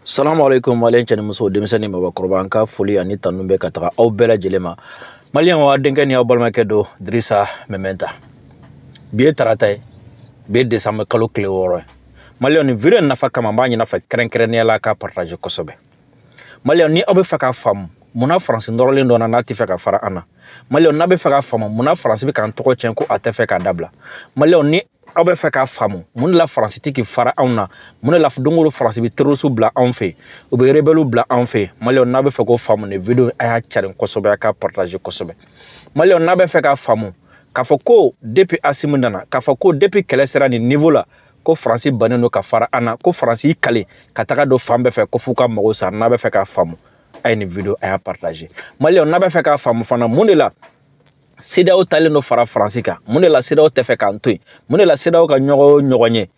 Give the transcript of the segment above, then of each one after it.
Salamu alaikum walen cani muso denmisɛnnin mabakɔrɔba an ka foli ani tanu bɛ ka taga aw bɛɛ lajɛlen ma. Maliyɛn wa denkɛ ni aw balimakɛ don Dirisa Mementa. Bi ye tarata ye, bi ye décembre kalo tile 6 ye. Maliyɛn ni video nafa kama n b'a ɲini a fɛ kɛrɛnkɛrɛnnenya la k'a partage kosɛbɛ. Maliyɛn ni aw bɛ fɛ k'a faamu munna Faransi nɔrɔlen dɔ na n'a tɛ fɛ ka fara an na. Maliyɛn n'a bɛ fɛ k'a faamu munna Faransi bɛ k'an tɔgɔ tiɲɛ ko a tɛ fɛ k'a dabila. Maliyɛn ni aw bɛ fɛ k'a faamu mun de la Faransi tɛ k'i fara anw na, mun de la don o don Faransi bɛ terroriste bila anw fɛ, u bɛ rebelle bila anw fɛ. Maliyɛn n'a bɛ fɛ k'o faamu nin video a y'a carin kosɛbɛ, a k'a partage kosɛbɛ. Maliyɛn n'a bɛ fɛ k'a faamu k'a fɔ ko depuis Assimi nana, k'a fɔ ko depuis kɛlɛ sera nin niveau la, ko Faransi bannen don ka fara an na, ko Faransi y'i kale ka taga don fan bɛɛ fɛ ko f'u ka mago sa. N'a bɛ fɛ k'a faamu a ye nin video a y'a partage. Maliyɛn n'a bɛ fɛ k'a faamu fana mun de la CEDEAO talen don fara Faransi kan, mun de la CEDEAO tɛ fɛ k'an to yen, mun de la CEDEAO ka ɲɔgɔn ye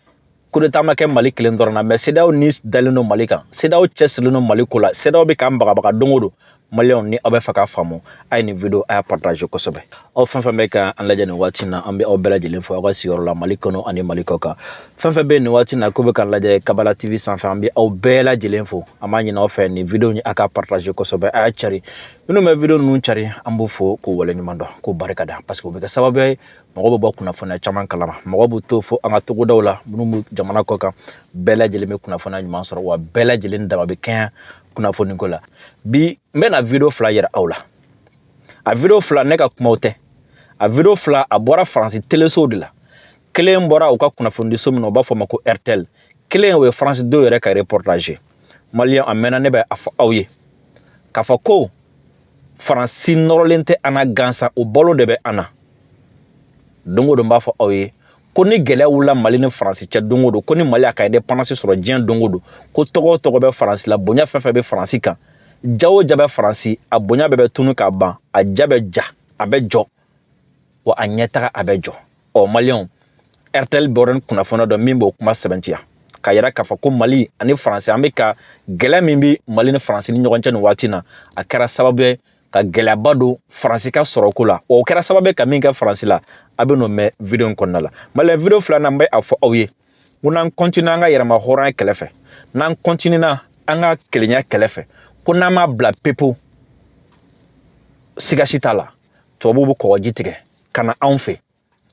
coup d'état ma kɛ Mali kelen dɔrɔn na, mais CEDEAO ni dalen don Mali kan, CEDEAO cɛsirilen don Mali ko la, CEDEAO bɛ k'an bagabaga don o don. Maliyɛnw ni aw bɛ fɛ k'a faamu a ye nin video a y'a partage kosɛbɛ. Aw fɛn fɛn bɛ ka an lajɛ nin waati in na an bɛ aw bɛɛ lajɛlen fo aw ka sigiyɔrɔ la Mali kɔnɔ ani Mali kɔ kan. Fɛn fɛn bɛ nin waati in na k'u bɛ k'an lajɛ Kabala TV sanfɛ an bɛ aw bɛɛ lajɛlen fo. An b'a ɲini aw fɛ nin video in a ka partage kosɛbɛ, a y'a cari. Minnu bɛ video ninnu cari an b'u fo k'u waleɲuman dɔn, k'u barika da, parce que u bɛ kɛ sababu ye mɔgɔw bɛ bɔ kunnafoniya caman kalama, mɔgɔw b'u to fo an ka togodaw la minnu bɛ jamana kɔ kan, bɛɛ lajɛlen bɛ kunnafoniya ɲuman sɔrɔ wa bɛɛ lajɛlen dama bɛ kɛɲɛ kunnafoni ko la. Bi n bɛna video fila yira aw la. A video fila ne ka kumaw tɛ, a video fila a bɔra Faransi teleso de la. Kelen bɔra u ka kunnafonidiso min na u b'a fɔ o ma ko RTL, kelen o ye France 2 yɛrɛ ka reportage. Maliyɛn a mɛnna ne bɛ a fɔ aw ye k'a fɔ ko Faransi nɔrɔlen tɛ an na gansan, o balo de bɛ an na. Don o don n b'a fɔ aw ye ko ni gɛlɛya wulila Mali ni Faransi cɛ don o don, ko ni Mali a ka indépendance sɔrɔ diɲɛ don o don, ko tɔgɔ o tɔgɔ bɛ Faransi la, bonya fɛn fɛn bɛ Faransi kan, ja o ja bɛ Faransi, a bonya bɛɛ bɛ tunu k'a ban, a ja bɛ ja, a bɛ jɔ, wa a ɲɛtaga a bɛ jɔ. Ɔ Maliyɛnw, RTL bɔra ni kunnafoniya dɔ min b'o kuma sɛbɛntiya k'a yira k'a fɔ ko Mali ani Faransi an bɛ ka gɛlɛya min bɛ Mali ni Faransi ni ɲɔgɔn cɛ nin waati in na, a kɛra sababu ye ka gɛlɛyaba don Faransi ka sɔrɔko la, o kɛra sababu ye ka min kɛ Faransi la, a bɛ n'o mɛn video in kɔnɔna la. Maliyɛn video filanan n bɛ a fɔ aw ye ko n'an continue an ka yɛrɛma hɔrɔnya kɛlɛ fɛ, n'an continue an ka kelenya kɛlɛ fɛ, ko n'an m'a bila pepewu, siga si t'a la, tubabuw bɛ kɔgɔji tigɛ ka na anw fɛ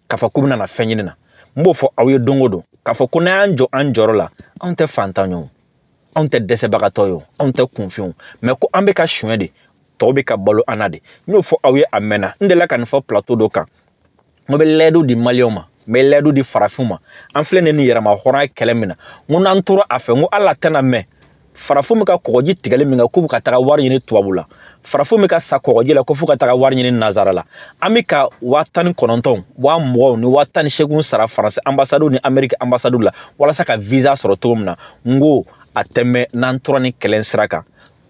k'a fɔ k'u bɛna na fɛn ɲini na. N b'o fɔ aw ye don o don k'a fɔ ko n'an y'an jɔ an jɔyɔrɔ la, anw tɛ fantan ye o, anw tɛ dɛsɛbagatɔ ye o, anw tɛ kunfin o, mais ko an bɛ ka suɲɛ de, tɔw bɛ ka balo an na de. N y'o fɔ aw ye a mɛnna, n delila ka nin fɔ plateau dɔ kan, n bɛ laidu di Maliyɛnw ma, n bɛ laidu di farafinw ma, an filɛ nin yɛrɛma hɔrɔnya kɛlɛ min na, n ko n'an tora a fɛ, n ko hali a tɛna mɛn farafinw bɛ ka kɔgɔji tigɛli min kɛ k'u bɛ ka taga wari ɲini tubabu la, farafinw bɛ ka sa kɔgɔji la ko f'u ka taga wari ɲini nazara la. An bɛ ka 19,000 20,000 ni 18,000 sara Faransi ambassade ni Amérique ambassade la walasa ka visa sɔrɔ cogo min na, n ko a tɛ mɛn n'an tora ni kɛlɛ sira kan.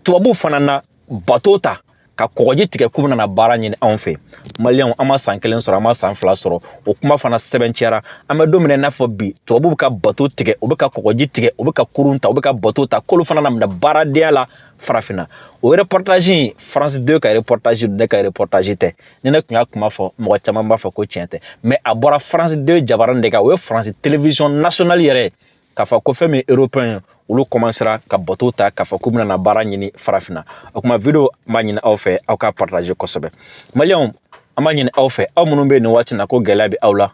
Tubabuw fana na bateau ta ka kɔgɔji tigɛ k'u bɛna na baara ɲini anw fɛ. Maliyɛnw an ma san 1 sɔrɔ, an ma san 2 sɔrɔ, o kuma fana sɛbɛntiyara. An bɛ don min na i n'a fɔ bi, tubabuw bɛ ka bateau tigɛ, u bɛ ka kɔgɔji tigɛ, u bɛ ka kurun ta, u bɛ ka bateau ta, k'olu fana na minɛ baaradenya la farafinna. O reportage in France 2 ka reportage don, ne ka reportage tɛ. Ni ne tun y'a kuma fɔ, mɔgɔ caman b'a fɔ ko tiɲɛ tɛ. Mais a bɔra France 2 jabaranin de kan, o ye France télévision nationale yɛrɛ ye, k'a fɔ ko fɛn min ye européen ye, olu commencera ka bateau ta k'a fɔ k'u bɛna na baara ɲini farafinna. O kuma video n b'a ɲini aw fɛ aw ka partage kosɛbɛ. Maliyɛnw, an b'a ɲini aw fɛ, aw minnu bɛ yen nin waati in na ko gɛlɛya bɛ aw la,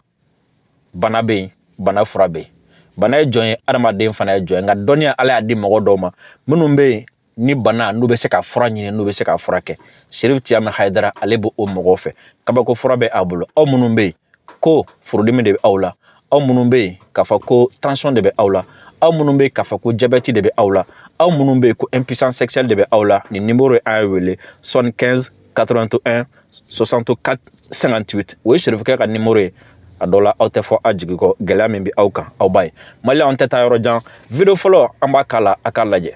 bana bɛ yen, bana fura bɛ yen. Bana ye jɔn ye, adamaden fana ye jɔn ye, nka dɔnniya Ala y'a di mɔgɔ dɔw ma minnu bɛ yen ni bana n'u bɛ se ka fura ɲini, n'u bɛ se ka fura kɛ. Cherif Tiyama Hayidara ale b'o mɔgɔw fɛ, kabako fura bɛ a bolo. Aw minnu bɛ yen ko furudimi de bɛ aw la, aw minnu bɛ yen k'a fɔ ko tension de bɛ aw la, aw minnu bɛ yen k'a fɔ ko diabète de bɛ aw la, aw minnu bɛ yen ko impuissance sexuelle de bɛ aw la, nin numéro ye an ye wele 75 81 64 58, o ye Cherifkɛ ka numéro ye. A dɔw la aw tɛ fɔ a jigi kɔ, gɛlɛya min bɛ aw kan aw b'a ye. Maliyɛnw an tɛ taa yɔrɔ jan, video fɔlɔ an b'a k'a la a k'a lajɛ.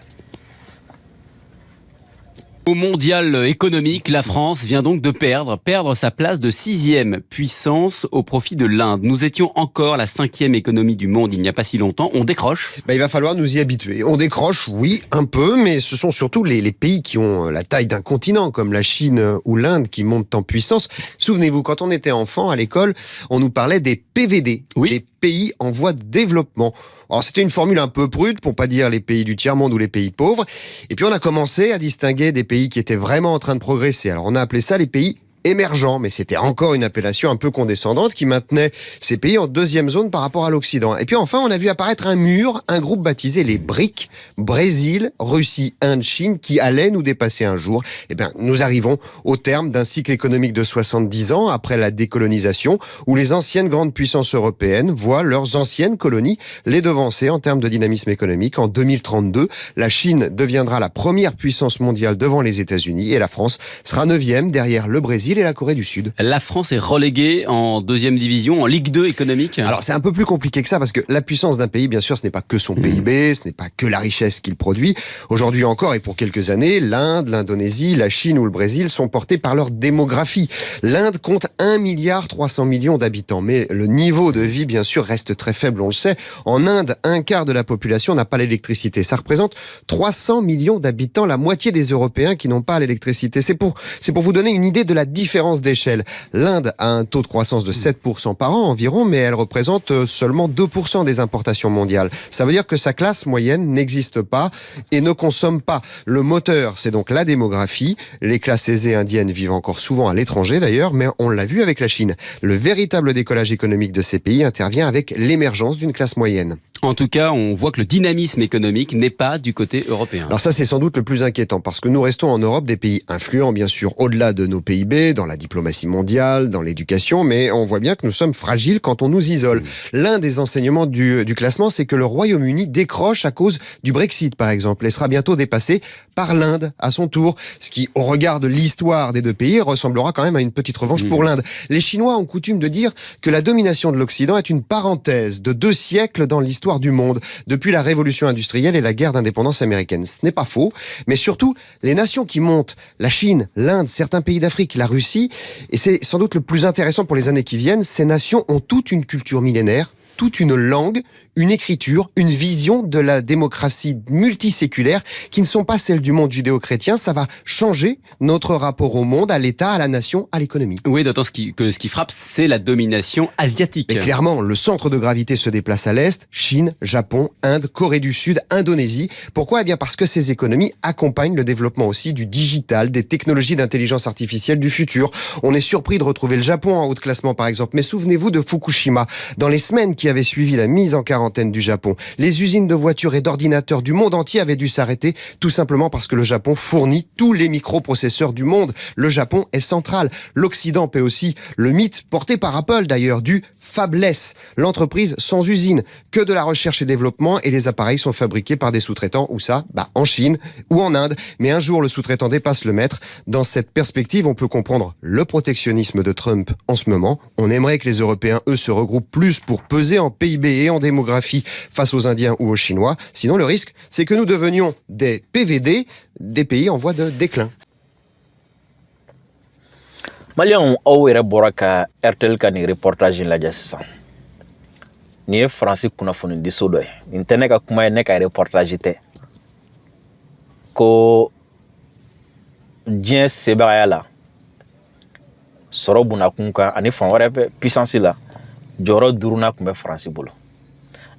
Au mondial économique, la France vient donc de perdre sa place de 6e puissance au profit de l'Inde. Nous étions encore la 5e économie du monde il n'y a pas si longtemps. On décroche. Il va falloir nous y habituer. On décroche, oui, un peu, mais ce sont surtout les pays qui ont la taille d'un continent, comme la Chine ou l'Inde, qui montent en puissance. Souvenez-vous, quand on était enfant à l'école, on nous parlait des PVD, oui. des pays en voie de développement. Alors c'était une formule un peu prude, pour pas dire les pays du tiers-monde ou les pays pauvres. Et puis on a commencé à distinguer des pays qui étaient vraiment en train de progresser. Alors on a appelé ça les pays émergents, mais c'était encore une appellation un peu condescendante qui maintenait ces pays en deuxième zone par rapport à l'Occident. Et puis enfin, on a vu apparaître un mur, un groupe baptisé les BRIC, Brésil, Russie, Inde, Chine, qui allait nous dépasser un jour. Eh bien, nous arrivons au terme d'un cycle économique de 70 ans après la décolonisation, où les anciennes grandes puissances européennes voient leurs anciennes colonies les devancer en termes de dynamisme économique. En 2032, la Chine deviendra la première puissance mondiale devant les États-Unis et la France sera 9e derrière le Brésil et la Corée du Sud. La France est reléguée en deuxième division, en Ligue 2 économique. Alors c'est un peu plus compliqué que ça parce que la puissance d'un pays, bien sûr, ce n'est pas que son PIB, ce n'est pas que la richesse qu'il produit. Aujourd'hui encore et pour quelques années, l'Inde, l'Indonésie, la Chine ou le Brésil sont portés par leur démographie. L'Inde compte 1,3 milliard d'habitants, mais le niveau de vie, bien sûr, reste très faible, on le sait. En Inde, un quart de la population n'a pas l'électricité. Ça représente 300 millions d'habitants, la moitié des Européens qui n'ont pas l'électricité. C'est pour vous donner une idée de la différence d'échelle. L'Inde a un taux de croissance de 7% par an environ, mais elle représente seulement 2% des importations mondiales. Ça veut dire que sa classe moyenne n'existe pas et ne consomme pas. Le moteur, c'est donc la démographie. Les classes aisées indiennes vivent encore souvent à l'étranger d'ailleurs, mais on l'a vu avec la Chine. Le véritable décollage économique de ces pays intervient avec l'émergence d'une classe moyenne. En tout cas, on voit que le dynamisme économique n'est pas du côté européen. Alors ça, c'est sans doute le plus inquiétant, parce que nous restons en Europe des pays influents, bien sûr, au-delà de nos PIB, dans la diplomatie mondiale, dans l'éducation, mais on voit bien que nous sommes fragiles quand on nous isole. L'un des enseignements du classement, c'est que le Royaume-Uni décroche à cause du Brexit, par exemple, et sera bientôt dépassé par l'Inde, à son tour, ce qui, au regard de l'histoire des deux pays, ressemblera quand même à une petite revanche pour l'Inde. Les Chinois ont coutume de dire que la domination de l'Occident est une parenthèse de 2 siècles dans l'histoire du monde, depuis la révolution industrielle et la guerre d'indépendance américaine. Ce n'est pas faux, mais surtout, les nations qui montent, la Chine, l'Inde, certains pays d'Afrique, la Russie, et c'est sans doute le plus intéressant pour les années qui viennent, ces nations ont toute une culture millénaire, toute une langue, une écriture, une vision de la démocratie multiséculaire qui ne sont pas celles du monde judéo-chrétien. Ça va changer notre rapport au monde, à l'État, à la nation, à l'économie. Oui, d'autant que ce qui frappe, c'est la domination asiatique. Mais clairement, le centre de gravité se déplace à l'Est, Chine, Japon, Inde, Corée du Sud, Indonésie. Pourquoi ? Eh bien parce que ces économies accompagnent le développement aussi du digital, des technologies d'intelligence artificielle du futur. On est surpris de retrouver le Japon en haut de classement par exemple, mais souvenez-vous de Fukushima. Dans les semaines qui avaient suivi la mise en quarantaine du Japon, les usines de voitures et d'ordinateurs du monde entier avaient dû s'arrêter, tout simplement parce que le Japon fournit tous les microprocesseurs du monde. Le Japon est central. L'Occident paie aussi le mythe, porté par Apple d'ailleurs, du fabless, l'entreprise sans usine, que de la recherche et développement, et les appareils sont fabriqués par des sous-traitants, où ça ? En Chine ou en Inde. Mais un jour, le sous-traitant dépasse le maître. Dans cette perspective, on peut comprendre le protectionnisme de Trump en ce moment. On aimerait que les Européens, eux, se regroupent plus pour peser en PIB et en démographie face aux Indiens ou aux Chinois. Sinon, le risque, c'est que nous devenions des PVD, des pays en voie de déclin. Maliens aw yɛrɛ bɔra ka RTL ka nin reportage in lajɛ sisan. Nin ye Faransi kunnafonidiso dɔ ye. Nin tɛ ne ka kuma ye, ne ka reportage tɛ. Ko diɲɛ sebagaya la, sɔrɔ bunakun kan ani fan wɛrɛ bɛ puissance la, jɔyɔrɔ 5nan tun bɛ Faransi bolo.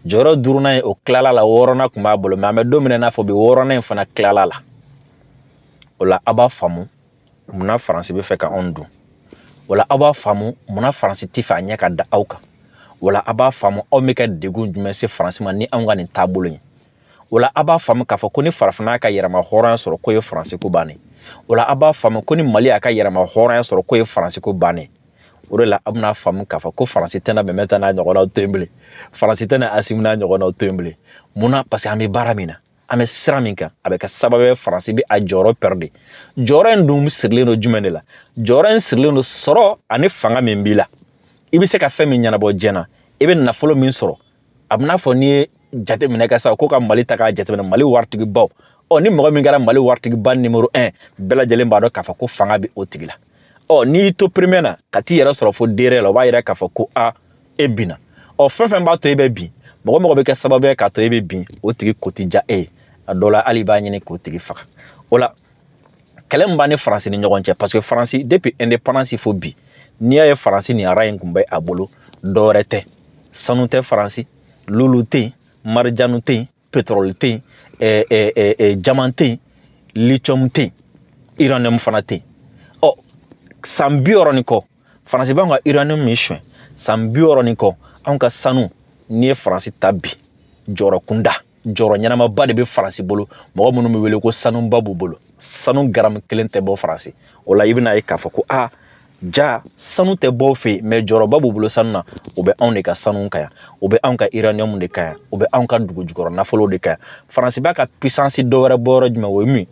Jɔyɔrɔ 5nan o tilala la, 6nan tun b'a bolo, mais an bɛ don min na i n'a fɔ bi 6nan in fana tilala la. O la a b'a faamu munna Faransi bɛ fɛ ka anw dun. Wala a b'a faamu munna Faransi tɛ fɛ a ɲɛ ka da aw kan. Wala a b'a faamu aw bɛ ka degun jumɛn se Faransi ma ni anw ka nin taabolo ye. Wala a b'a faamu k'a fɔ ko ni farafinna ka yɛrɛma hɔrɔnya sɔrɔ ko ye Faransi ko bannen. Wala a b'a faamu ko ni Mali y'a ka yɛrɛma hɔrɔnya sɔrɔ ko ye Faransi ko bannen. O de la a bɛna faamu k'a fɔ ko Faransi tɛna Mɛmɛta n'a ɲɔgɔnnaw to yen bilen. Faransi tɛna Asimi n'a ɲɔgɔnnaw to yen bilen. Munna? Parce que an bɛ baara min na, an bɛ sira min kan, a bɛ kɛ sababu ye Faransi bɛ a jɔyɔrɔ perdre. Jɔyɔrɔ in dun sirilen don jumɛn de la? Jɔyɔrɔ in sirilen don sɔrɔ ani fanga min b'i la. I bɛ se ka fɛn min ɲɛnabɔ diɲɛ na, i bɛ nafolo min sɔrɔ. A bɛ n'a fɔ n'i ye jateminɛ kɛ sa ko ka Mali ta k'a jateminɛ, Mali waritigibaw. Ni mɔgɔ min kɛra Mali waritigiba numéro 1, bɛɛ lajɛlen b'a dɔn k'a fɔ ko fanga bɛ o tigi la. N'i y'i to premier na ka t'i yɛrɛ sɔrɔ fo deere la, o b'a yira k'a fɔ ko e binna. Fɛn fɛn b'a to e bɛ bin, mɔgɔ mɔgɔ bɛ kɛ sababu ye k'a to e bɛ bin, o tigi ko ti diya e ye. A dɔw la hali b'a ɲini k'o tigi faga. O la kɛlɛ min b'a ni Faransi ni ɲɔgɔn cɛ, parce que Faransi depuis indépendance fo bi, n'i y'a ye Faransi ni ara in tun bɛ a bolo, dɔwɛrɛ tɛ. sanu tɛ faransi lulu tɛ yen marijanu tɛ yen pétrole tɛ yen diamant tɛ yen lithium tɛ yen uranium fana tɛ yen san 60 nin kɔ faransi b'an ka uranium min suɲɛ san 60 nin kɔ anw ka sanu n'i ye faransi ta bi jɔyɔrɔ kunda jɔyɔrɔ ɲɛnamaba de bɛ faransi bolo mɔgɔ minnu bɛ wele ko sanuba b'u bolo sanu garamu 1 tɛ bɔ faransi o la i bɛna ye k'a fɔ ko ja sanu tɛ bɔ fɛ yen mais jɔyɔrɔba b'u bolo sanu na o bɛ anw de ka sanu kan yan o bɛ anw ka uranium de kan yan o bɛ anw ka dugu jukɔrɔ nafolo de kan yan faransi b'a ka puissance dɔ wɛrɛ bɔ yɔrɔ jumɛn o ye min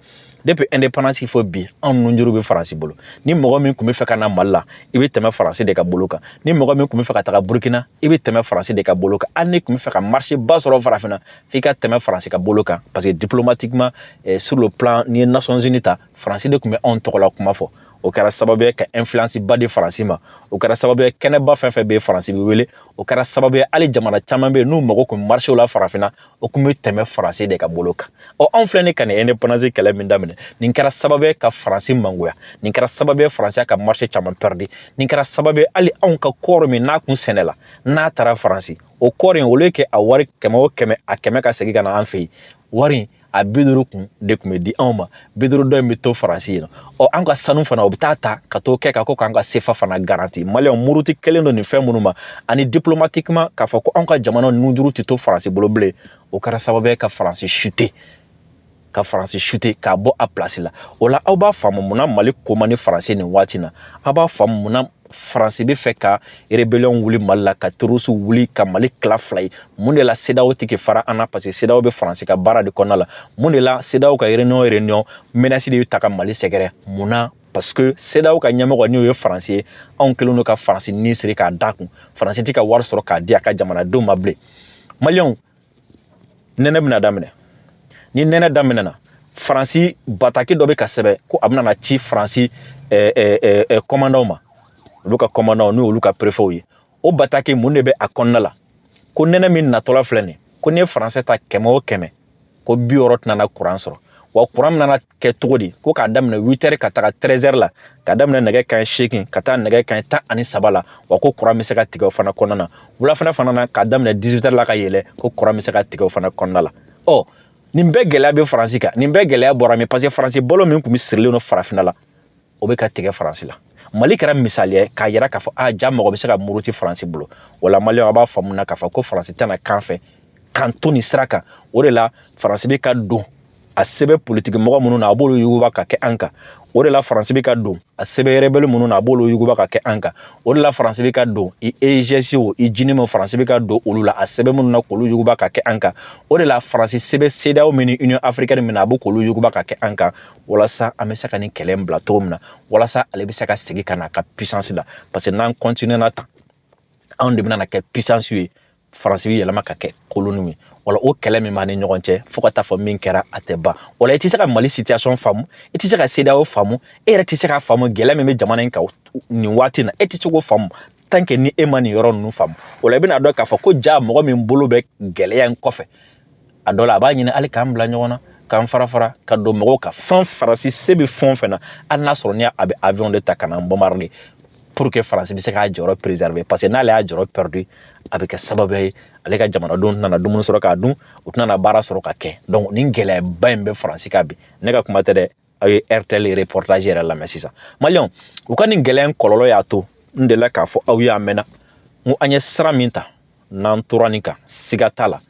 depuis indépendance fɔ bi anw nunjuru bɛ faransi bolo ni mɔgɔ min tun bɛ fɛ ka na Mali la i bɛ tɛmɛ faransi de ka bolo kan ni mɔgɔ min tun bɛ fɛ ka taga Burkina i bɛ tɛmɛ faransi de ka bolo kan hali ni tun bɛ fɛ ka marché ba sɔrɔ farafinna f'i ka tɛmɛ faransi ka bolo kan parce que diplomatiquement sur le plan ni ye Nations Unies ta faransi de tun bɛ anw tɔgɔla kuma fɔ o kɛra sababu ye ka influence ba di faransi ma o kɛra sababu ye kɛnɛba fɛn fɛn bɛ faransi bɛ wele o kɛra sababu ye hali jamana caman bɛ yen n'u mago tun marché la farafinna o tun bɛ tɛmɛ faransi de ka bolo kan anw filɛ nin ka nin indépendance kɛlɛ min daminɛ nin kɛra sababu ye ka faransi mangoya nin kɛra sababu ye faransi ka marché caman perdu nin kɛra sababu ye hali anw ka kɔɔri min n'a kun sɛnɛ la n'a taara faransi o kɔɔri in olu kɛ a wari 100 o 100 a 100 ka segin ka na an fɛ yen wari a 50 kun de tun bɛ di anw ma 50 dɔ in bɛ to faransi yen an ka sanu fana o bɛ ta ka t'o kɛ ka ko k'an ka CFA fana garanti maliyɛnw muruti kelen don nin fɛn minnu ma ani diplomatiquement k'a fɔ ko anw ka jamana nujuru tɛ to faransi bolo bilen o kɛra sababu ye ka faransi chuter k'a bɔ a place la o la aw b'a faamu munna Mali ko man di faransi nin waati na aw b'a faamu munna faransi bɛ fɛ ka rébellion wuli Mali la ka terroristes wuli ka Mali tila fila ye mun de la CEDEAO tɛ fara an na parce que CEDEAO bɛ faransi ka baara de kɔnɔna la mun de la CEDEAO ka réunion menace de bɛ ta ka Mali sɛgɛrɛ munna parce que CEDEAO ka ɲɛmɔgɔ n'o ye faransi ye anw kɛlen don ka faransi ni siri k'a da kun faransi tɛ ka wari sɔrɔ k'a di a ka jamanadenw ma bilen maliyɛnw nɛnɛ bɛna daminɛ ni nɛnɛ daminɛna faransi bataki dɔ bɛ ka sɛbɛn ko a bɛna ci faransi commandant ma olu ka commandant n'o olu ka préfet ye o bataki mun de bɛ a kɔnɔna la ko nɛnɛ min natɔla filɛ nin ko ni ye faransi ta 100 o 100 ko 60 tɛna courant sɔrɔ wa courant bɛna kɛ cogo di ko k'a daminɛ 8h ka taga 13h la ka daminɛ nɛgɛ kanɲɛ 8 ka taa nɛgɛ kanɲɛ 13 la wa ko courant bɛ se ka tigɛ o fana kɔnɔna na wulafɛla fana na ka daminɛ 18h la ka yɛlɛ ko courant bɛ se ka tigɛ o fana kɔnɔna la nin bɛɛ gɛlɛya bɛ faransi kan nin bɛɛ gɛlɛya bɔra min parce que faransi balo min tun bɛ sirilen don farafinna la o bɛ ka tigɛ faransi la Mali kɛra misaliya k'a yira k'a fɔ ja mɔgɔ bɛ se ka muruti faransi bolo wala maliyɛnw a b'a faamu na k'a fɔ ko faransi tɛna kan fɛ k'an to nin sira kan o de la faransi bɛ ka don a sɛbɛn politiki mɔgɔ minnu na a b'olu yuguba ka kɛ an kan o de la faransi bɛ ka don a sɛbɛn rebelle minnu na a b'olu yuguba ka kɛ an kan o de la faransi bɛ ka don i EGS o i jini min faransi bɛ ka don olu la a sɛbɛn minnu na k'olu yuguba ka kɛ an kan o de la faransi sɛbɛn CEDEAO min ni Union africaine min na a b'o k'olu yuguba ka kɛ an kan walasa an bɛ se ka nin kɛlɛ in bila cogo min na walasa ale bɛ se ka segin ka na a ka puissance la parce que n'an continue na tan anw de bɛna na kɛ puissance ye faransi bɛ yɛlɛma ka kɛ koloni ye wala o kɛlɛ min b'a ni ɲɔgɔn cɛ fo ka taa fɔ min kɛra a tɛ ban wala i tɛ se ka Mali situation faamu i tɛ se ka CEDEAO faamu e yɛrɛ tɛ se ka faamu gɛlɛya min bɛ jamana in kan nin waati na e tɛ se k'o faamu tant que ni e ma nin yɔrɔ ninnu faamu wala i bɛna dɔn k'a fɔ ko ja mɔgɔ min bolo bɛ gɛlɛya in kɔfɛ a dɔ la a b'a ɲini hali k'an bila ɲɔgɔn na k'an fara fara ka don mɔgɔw ka fɛn faransi se bɛ fɛn o fɛn na hali n'a sɔrɔ ni a bɛ avion de ta ka na bombarder pour que faransi bɛ se k'a jɔyɔrɔ préserver parce que n'ale y'a jɔyɔrɔ perdu a bɛ kɛ sababu ye ale ka jamanadenw tɛna dumuni sɔrɔ k'a dun u tɛna baara sɔrɔ ka kɛ donc nin gɛlɛyaba in bɛ faransi kan bi ne ka kuma tɛ dɛ aw ye RTL reportage yɛrɛ lamɛn sisan maliyɛnw u ka nin gɛlɛya in kɔlɔlɔ y'a to n delila k'a fɔ aw ye a mɛnna n ko an ye sira min ta n'an tora nin kan siga t'a la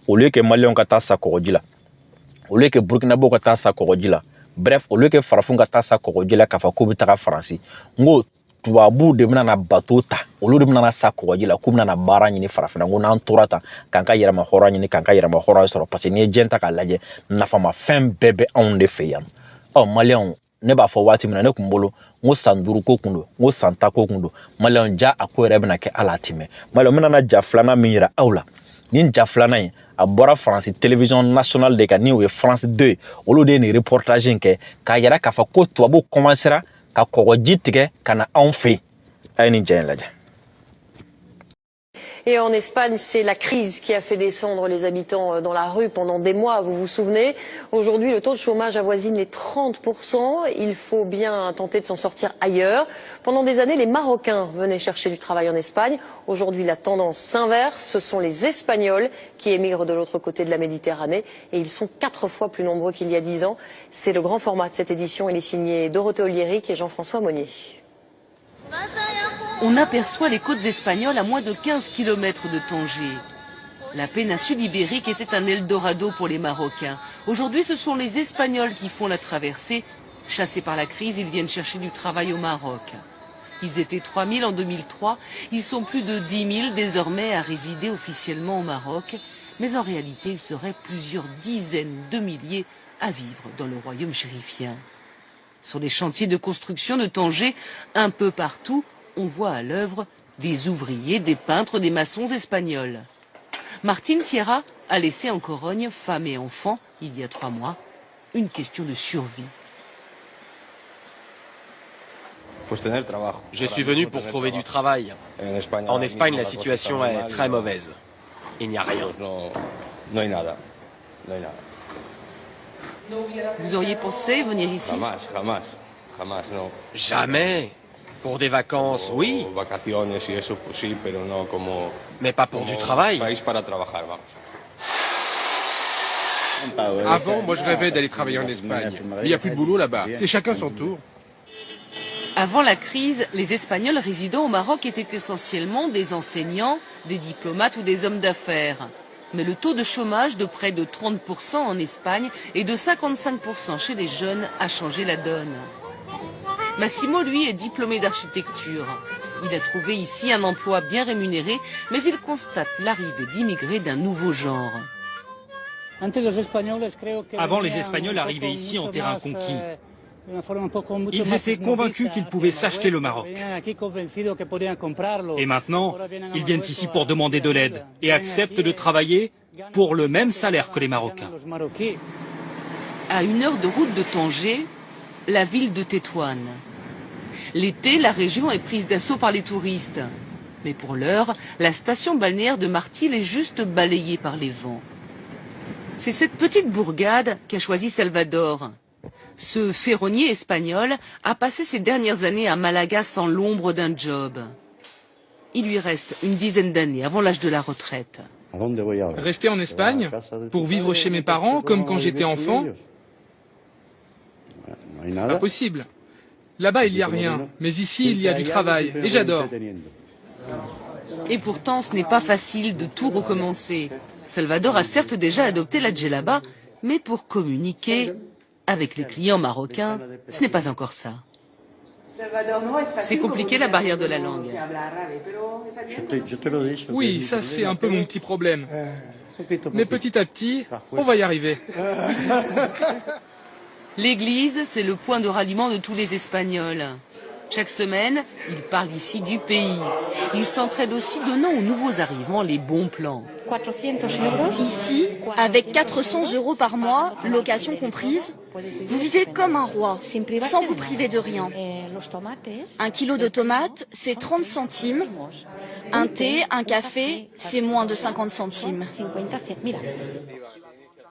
au lieu que maliyɛnw ka taa sa kɔgɔji la au lieu que burkinabɛw ka taa sa kɔgɔji la bref au lieu que farafinw ka taa sa kɔgɔji la k'a fɔ k'u bɛ taga faransi n ko tubabuw de bɛna na bateau ta olu de bɛna na sa kɔgɔji la k'u bɛna na baara ɲini farafinna n ko n'an tora tan k'an ka yɛrɛma hɔrɔnya ɲini k'an ka yɛrɛma hɔrɔnya sɔrɔ parce que n'i ye diɲɛ ta k'a lajɛ nafamafɛn bɛɛ bɛ anw de fɛ yan maliyɛnw ne b'a fɔ waati min na ne tun bolo n ko san 5 ko kun don n ko san 10 ko kun don maliyɛnw ja a ko yɛrɛ bɛna kɛ hali a tɛ mɛn maliyɛnw n bɛna na ja filanan min yira aw la nin ja filanan in a bɔra faransi télévision nationale de kan ni o ye France 2 olu de ye nin reportage in kɛ k'a yira k'a fɔ ko tubabuw commencera ka kɔgɔji tigɛ ka na anw fɛ yen a ye nin ja in lajɛ. Et en Espagne, c'est la crise qui a fait descendre les habitants dans la rue pendant des mois, vous vous souvenez. Aujourd'hui, le taux de chômage avoisine les 30%. Il faut bien tenter de s'en sortir ailleurs. Pendant des années, les Marocains venaient chercher du travail en Espagne. Aujourd'hui, la tendance s'inverse. Ce sont les Espagnols qui émigrent de l'autre côté de la Méditerranée. Et ils sont 4 fois plus nombreux qu'il y a 10 ans. C'est le grand format de cette édition. Il est signé Dorothée Oliéric et Jean-François Monnier. On aperçoit les côtes espagnoles à moins de 15 km de Tanger. La péninsule ibérique était un Eldorado pour les Marocains. Aujourd'hui, ce sont les Espagnols qui font la traversée. Chassés par la crise, ils viennent chercher du travail au Maroc. Ils étaient 3000 en 2003. Ils sont plus de 10 000 désormais à résider officiellement au Maroc. Mais en réalité, ils seraient plusieurs dizaines de milliers à vivre dans le royaume chérifien. Sur les chantiers de construction de Tanger, un peu partout, on voit à l'œuvre des ouvriers, des peintres, des maçons espagnols. Martín Sierra a laissé en Corogne, femme et enfants, il y a 3 mois, une question de survie. Je suis venu pour trouver du travail. En Espagne, la situation est très mauvaise. Il n'y a rien. Vous auriez pensé venir ici? Jamais. Pour des vacances, oui. Mais pas pour du travail. Avant, moi je rêvais d'aller travailler en Espagne. Mais il n'y a plus de boulot là-bas. C'est chacun son tour. Avant la crise, les Espagnols résidant au Maroc étaient essentiellement des enseignants, des diplomates ou des hommes d'affaires. Mais le taux de chômage de près de 30% en Espagne et de 55% chez les jeunes a changé la donne. Massimo, lui, est diplômé d'architecture. Il a trouvé ici un emploi bien rémunéré, mais il constate l'arrivée d'immigrés d'un nouveau genre. Avant, les Espagnols arrivaient ici en terrain conquis. Ils étaient convaincus qu'ils pouvaient s'acheter le Maroc. Et maintenant, ils viennent ici pour demander de l'aide et acceptent de travailler pour le même salaire que les Marocains. À 1 heure de route de Tanger, la ville de Tétouan. L'été, la région est prise d'assaut par les touristes. Mais pour l'heure, la station balnéaire de Martil est juste balayée par les vents. C'est cette petite bourgade qu'a choisi Salvador. Ce ferronnier espagnol a passé ses dernières années à Malaga sans l'ombre d'un job. Il lui reste une dizaine d'années avant l'âge de la retraite. Rester en Espagne pour vivre chez mes parents comme quand j'étais enfant, c'est pas possible. Là-bas, il n'y a rien, mais ici, il y a du travail, et j'adore. Et pourtant, ce n'est pas facile de tout recommencer. Salvador a certes déjà adopté la djellaba, mais pour communiquer avec les clients marocains, ce n'est pas encore ça. C'est compliqué la barrière de la langue. Oui, ça c'est un peu mon petit problème. Mais petit à petit, on va y arriver. L'église, c'est le point de ralliement de tous les Espagnols. Chaque semaine, ils parlent ici du pays. Ils s'entraident aussi, donnant aux nouveaux arrivants les bons plans. Ici, avec 400 € par mois, location comprise, vous vivez comme un roi, sans vous priver de rien. 1 kilo de tomates, c'est 30 centimes. Un thé, un café, c'est moins de 50 centimes.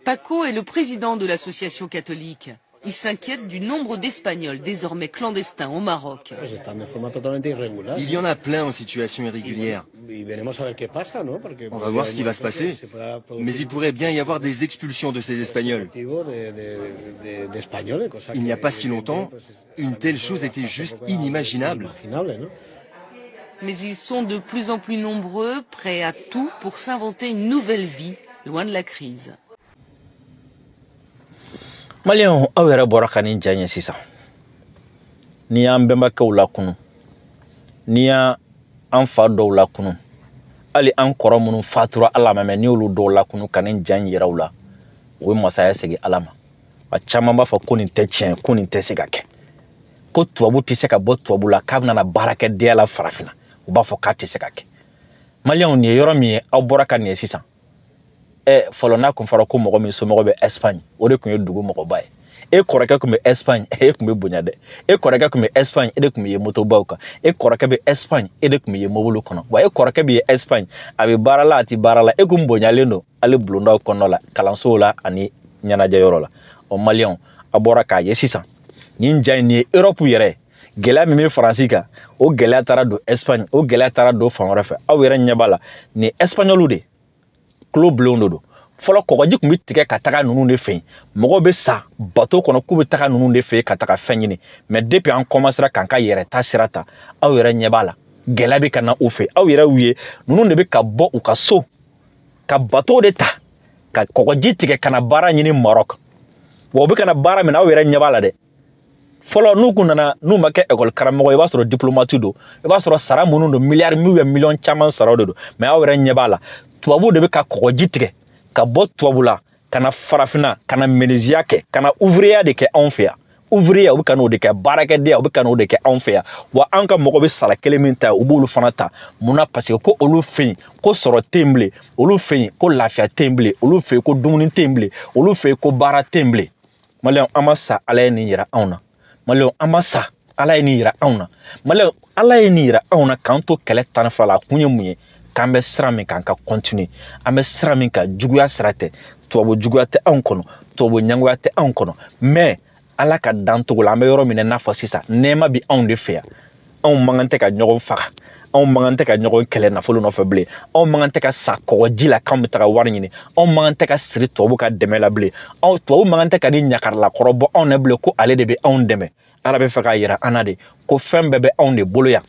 Paco est le président de l'association catholique. Il s'inquiète du nombre d'Espagnols désormais clandestins au Maroc. Il y en a plein en situation irrégulière. On va voir ce qui va se passer. Mais il pourrait bien y avoir des expulsions de ces Espagnols. Il n'y a pas si longtemps, une telle chose était juste inimaginable. Mais ils sont de plus en plus nombreux, prêts à tout pour s'inventer une nouvelle vie, loin de la crise. Malien aw yɛrɛ bɔra ka nin diya sisan n'i y'an bɛnbakɛw lakunu n'i y'an fa dɔw lakunu hali an kɔrɔ minnu fatura ala ma mɛ n'i y'olu dɔw lakunu ka nin diya yiraw la o ye masaya segi ala ma a caman b'a fɔ ko nin tɛ tiɲɛ ko nin tɛ se ka kɛ ko tubabu tɛ se ka bɔ tubabu la k'a bɛna baarakɛdenya la farafina u b'a fɔ k'a tɛ se ka kɛ malien nin ye yɔrɔ min ye aw bɔra ka nin ye sisan fɔlɔ n'a kun fɔra ko mɔgɔ min somɔgɔ bɛ Espagne o de kun ye dugu mɔgɔba ye e kɔrɔkɛ kun bɛ Espagne e kun bɛ bonya dɛ e kɔrɔkɛ kun bɛ Espagne e de kun bɛ ye motobaw kan e kɔrɔkɛ bɛ Espagne e de kun bɛ ye mobile kɔnɔ wa e kɔrɔkɛ bɛ ye Espagne a bɛ baara la a ti baara la e kun bonyalen don ale bulondaw kɔnɔ la kalansow la ani ɲɛnajɛyɔrɔ la o maliyɛnw a bɔra k'a ye sisan nin ja in nin ye Europe yɛrɛ gɛlɛya min bɛ Faransi kan o gɛlɛya taara don Espagne o gɛlɛya taara don fan wɛrɛ fɛ aw yɛrɛ ɲɛ b'a la nin Espagnol de kulo bulon de don fɔlɔ kɔgɔji kun bɛ tigɛ ka taga ninnu de fɛ yen mɔgɔw bɛ sa bateau kɔnɔ k'u bɛ taga ninnu de fɛ yen ka taga fɛn ɲini mais depuis an commencera k'an ka yɛrɛ ta sira ta aw yɛrɛ ɲɛ b'a la gɛlɛya bɛ ka na u fɛ aw yɛrɛ y'u ye ninnu de bɛ ka bɔ u ka so ka bateau de ta ka kɔgɔji tigɛ ka na baara ɲini Maroc wa u bɛ ka na baara min na aw yɛrɛ ɲɛ b'a la dɛ fɔlɔ n'u kun nana n'u ma kɛ école karamɔgɔ i b'a sɔrɔ diplomate don i b'a sɔrɔ sara minnu don miliyari miliyɔn caman saraw de don mais aw yɛrɛ ɲɛ b'a la tubabuw de bɛ ka kɔgɔji tigɛ ka bɔ tubabu la ka na farafinna ka na menuisier kɛ ka na ouvrier de kɛ anw fɛ yan ouvrier u bɛ ka n'o de kɛ baarakɛden u bɛ ka n'o de kɛ anw fɛ yan wa an ka mɔgɔ bɛ sara kelen min ta u b'olu fana ta munna parce que ko olu fɛ yen ko sɔrɔ tɛ yen bilen olu fɛ yen ko lafiya tɛ yen bilen olu fɛ yen ko dumuni tɛ yen bilen olu fɛ yen ko baara tɛ yen bilen maliyɛnw an ma sa ala ye nin yira anw na maliyɛnw an ma sa ala ye nin yira anw na maliyɛnw ala ye nin yira anw na k'an to kɛlɛ tan ni fila la a kun ye mun ye k'an bɛ sira min kan ka continuer an bɛ sira min kan juguya sira tɛ tubabu juguya tɛ anw kɔnɔ tubabu ɲangoya tɛ anw kɔnɔ mais ala ka dan togo la an bɛ yɔrɔ min na i n'a fɔ sisan nɛɛma bɛ anw de fɛ yan anw man kan tɛ ka ɲɔgɔn faga anw man kan tɛ ka ɲɔgɔn kɛlɛ nafolo nɔfɛ bilen anw man kan tɛ ka sa kɔgɔji la k'anw bɛ taga wari ɲini anw man kan tɛ ka siri tubabu ka dɛmɛ la bilen tubabu man kan tɛ ka ni ɲakarila kɔrɔ bɔ anw na bilen ko ale de bɛ anw dɛmɛ ala bɛ fɛ k'a yira an na de ko fɛn bɛɛ bɛ anw de bolo yan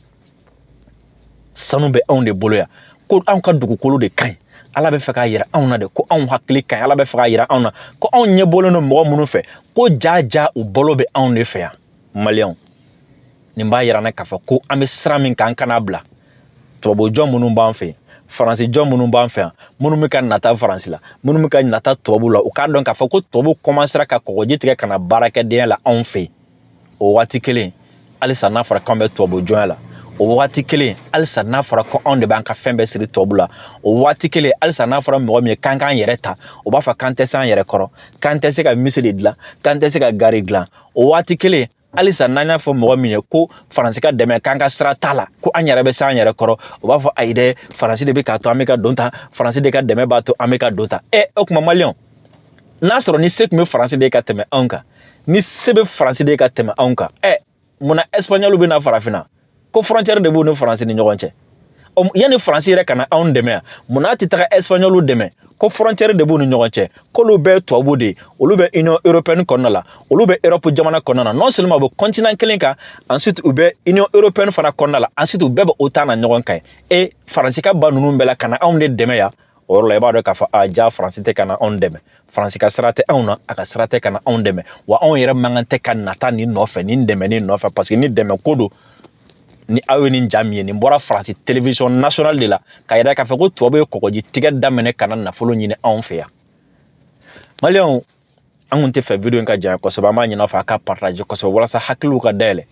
sanu bɛ anw de bolo yan ko anw ka dugukolo de ka ɲi ala bɛ fɛ k'a yira anw na de ko anw hakili ka ɲi ala bɛ fɛ k'a yira anw na ko anw ɲɛ bɔlen don mɔgɔ minnu fɛ ko ja u bolo bɛ anw de fɛ yan maliyɛnw nin b'a yira an na k'a fɔ ko an bɛ sira min kan an kana bila tubabu jɔn minnu b'an fɛ yen faransi jɔn minnu b'an fɛ yan minnu bɛ ka nata faransi la minnu bɛ ka nata tubabu la u k'a dɔn k'a fɔ ko tubabu commencera ka kɔgɔji tigɛ ka na baarakɛdenya la anw fɛ yen o waati kelen halisa n'a fɔra k'anw bɛ tubabu jɔnya la o waati kelen halisa n'a fɔra ko anw de b'an ka fɛn bɛɛ siri tubabu la o waati kelen halisa n'a fɔra mɔgɔ min ye k'an k'an yɛrɛ ta o b'a fɔ k'an tɛ se an yɛrɛ kɔrɔ k'an tɛ se ka miseli dilan k'an tɛ se ka gari dilan o waati kelen halisa n'an y'a fɔ mɔgɔ min ye ko faransi ka dɛmɛ k'an ka sira t'a la ko an yɛrɛ bɛ se an yɛrɛ kɔrɔ o b'a fɔ ayi dɛ faransi de bɛ k'a to an bɛ ka don ta faransi de ka dɛmɛ b'a to an bɛ ka don ta o tuma maliyɛnw n'a sɔrɔ ni se tun bɛ faransi de ka tɛmɛ anw kan ni se bɛ faransi de ka tɛmɛ anw kan munna Espagnol bɛ na farafinna ko frontière de b'u ni faransi ni ɲɔgɔn cɛ yanni faransi yɛrɛ ka na anw dɛmɛ yan munna a tɛ taga Espagnol dɛmɛ ko frontière de b'u ni ɲɔgɔn cɛ k'olu bɛɛ ye tubabu de ye olu bɛ Union européenne kɔnɔna la olu bɛ Europe jamana kɔnɔna na non seulement u bɛ continent kelen kan ensuite u bɛ Union européenne fana kɔnɔna la ensuite u bɛɛ bɛ OTAN na ɲɔgɔn kan ye faransi ka ba ninnu bɛɛ la ka na anw de dɛmɛ yan o yɔrɔ la i b'a dɔn k'a fɔ ja faransi tɛ ka na anw dɛmɛ faransi ka sira tɛ anw na a ka sira tɛ ka na anw dɛmɛ wa anw yɛrɛ man kan tɛ ka nata nin nɔfɛ nin dɛmɛ nin nɔfɛ parce que ni dɛmɛ ko don ni aw ye nin ja min ye nin bɔra faransi télévision nationale de la ka yira k'a fɔ ko tubabu ye kɔgɔji tigɛ daminɛ ka na nafolo ɲini anw fɛ yan maliyɛnw an kun tɛ fɛ video in ka janya kosɛbɛ an b'a ɲini aw fɛ a ka partage kosɛbɛ walasa hakiliw ka dayɛlɛ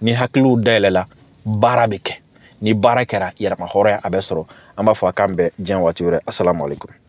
ni hakiliw dayɛlɛla baara bɛ kɛ ni baara kɛra yɛrɛma hɔrɔnya a bɛ sɔrɔ an b'a fɔ a k'an bɛn diɲɛ waati wɛrɛ assalamu alaikum